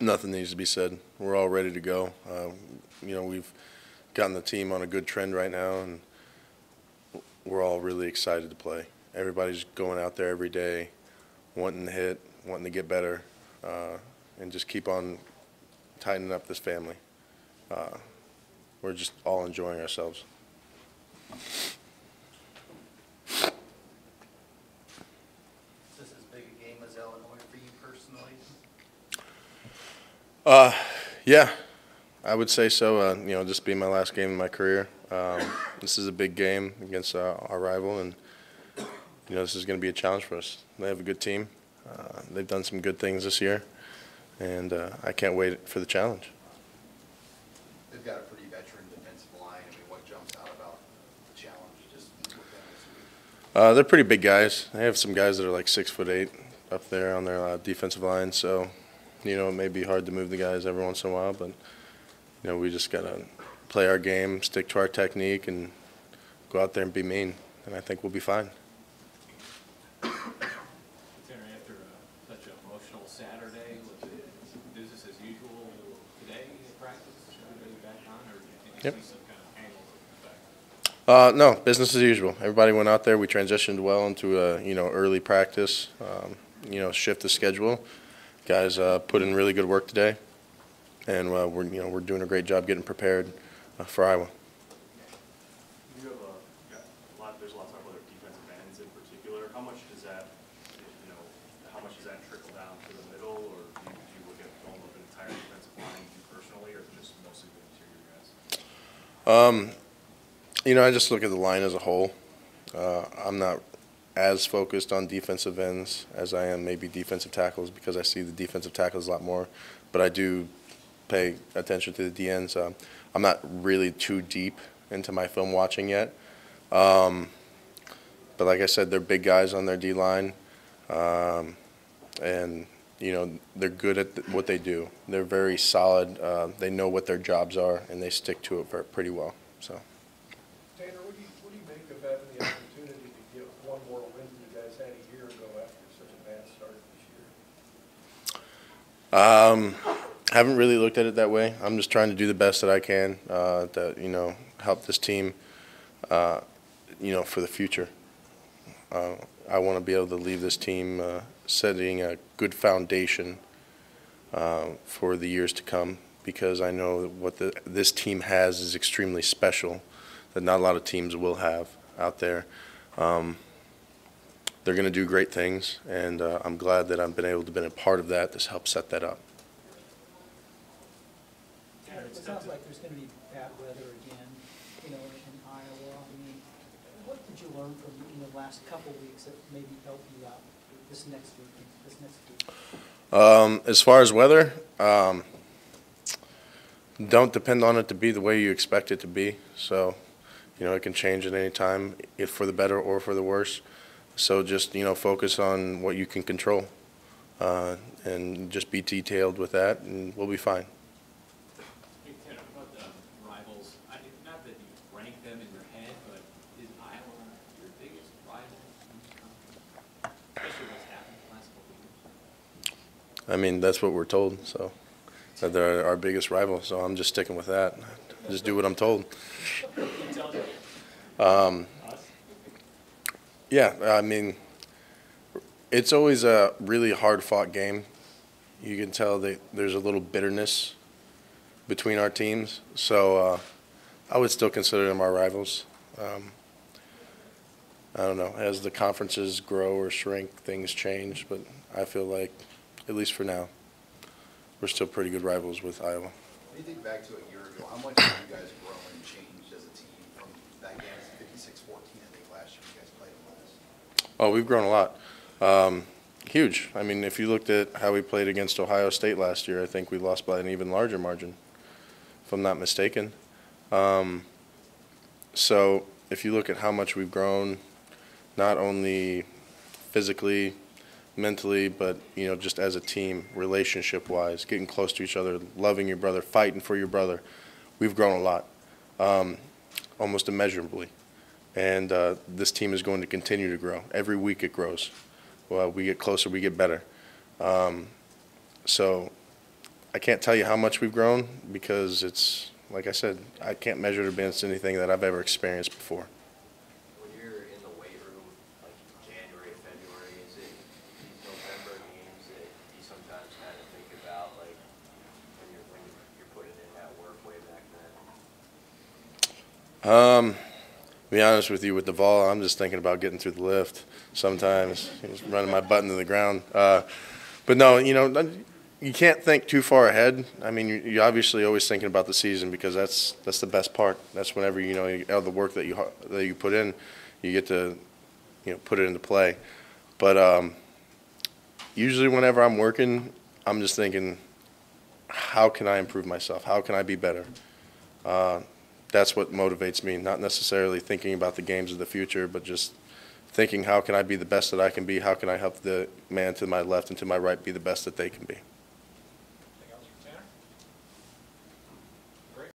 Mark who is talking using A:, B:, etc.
A: Nothing needs to be said. We're all ready to go. We've gotten the team on a good trend right now, and we're all really excited to play. Everybody's going out there every day, wanting to hit, wanting to get better, and just keep on tightening up this family. We're just all enjoying ourselves.
B: Is this as big a game as Illinois for you personally?
A: Yeah, I would say so. This being my last game in my career, this is a big game against our rival, and this is going to be a challenge for us. They have a good team. They've done some good things this year, and I can't wait for the challenge.
C: They've got a pretty veteran defensive line. I mean, what jumps out about the challenge? Just with them this week?
A: They're pretty big guys. They have some guys that are like 6'8" up there on their defensive line, so it may be hard to move the guys every once in a while, but we just gotta play our game, stick to our technique, and go out there and be mean, and I think we'll be fine.
D: After such an emotional Saturday, was it business as usual today in practice? Everybody back on, or do you think you see some kind of angle effect?
A: No, business as usual. Everybody went out there. We transitioned well into early practice. Shift the schedule. Guys put in really good work today, and we're doing a great job getting prepared for Iowa.
E: You have there's a lot of talk about defensive ends in particular. How much does that trickle down to the middle, or do you look at going with an entire defensive line personally, or just mostly the interior guys?
A: I just look at the line as a whole. I'm not as focused on defensive ends as I am maybe defensive tackles, because I see the defensive tackles a lot more, but I do pay attention to the D ends. I'm not really too deep into my film watching yet, but like I said, they're big guys on their D line, and they're good at what they do. They're very solid. They know what their jobs are, and they stick to it pretty well. So.
F: Tanner, what do you make of having the opportunity to get one more win than you guys had a year ago after such a bad start this year?
A: Haven't really looked at it that way. I'm just trying to do the best that I can to help this team for the future. I want to be able to leave this team setting a good foundation for the years to come, because I know what this team has is extremely special that not a lot of teams will have out there. They're going to do great things, and I'm glad that I've been able to be a part of that to help set that up.
G: It sounds like there's going to be bad weather again, in Iowa. I mean, what did you learn from the last couple of weeks that maybe help you out this next week?
A: As far as weather, don't depend on it to be the way you expect it to be. So, it can change at any time, if for the better or for the worse. So just, focus on what you can control, and just be detailed with that, and we'll be fine.
D: About the rivals, not that you rank them in your head, but is Iowa your biggest rival, especially what's happened the last couple of years?
A: I mean, that's what we're told, so that they're our biggest rival, so I'm just sticking with that. Just do what I'm told. Yeah, I mean, it's always a really hard-fought game. You can tell that there's a little bitterness between our teams, so I would still consider them our rivals. I don't know, as the conferences grow or shrink, things change, but I feel like, at least for now, we're still pretty good rivals with Iowa.
C: When you think back to a year ago, how much have you guys grown and changed as a team from that game to 56-14, I think last year you guys played with us?
A: Oh, we've grown a lot. Huge. I mean, if you looked at how we played against Ohio State last year, I think we lost by an even larger margin, if I'm not mistaken. So if you look at how much we've grown, not only physically, mentally, but just as a team, relationship-wise, getting close to each other, loving your brother, fighting for your brother, we've grown a lot, almost immeasurably. And this team is going to continue to grow. Every week it grows. Well, we get closer, we get better. So I can't tell you how much we've grown because it's, like I said, I can't measure it against anything that I've ever experienced before.
H: When you're in the weight room, like January, February, is it these November games that you sometimes kind of think about, like when you're putting in that work way back then?
A: To be honest with you, with the vol, I'm just thinking about getting through the lift. Sometimes just running my butt into the ground. But no, you know, you can't think too far ahead. I mean, you're obviously always thinking about the season because that's the best part. That's whenever all the work that you put in, you get to put it into play. But usually, whenever I'm working, I'm just thinking, how can I improve myself? How can I be better? That's what motivates me. Not necessarily thinking about the games of the future, but just thinking, how can I be the best that I can be? How can I help the man to my left and to my right be the best that they can be?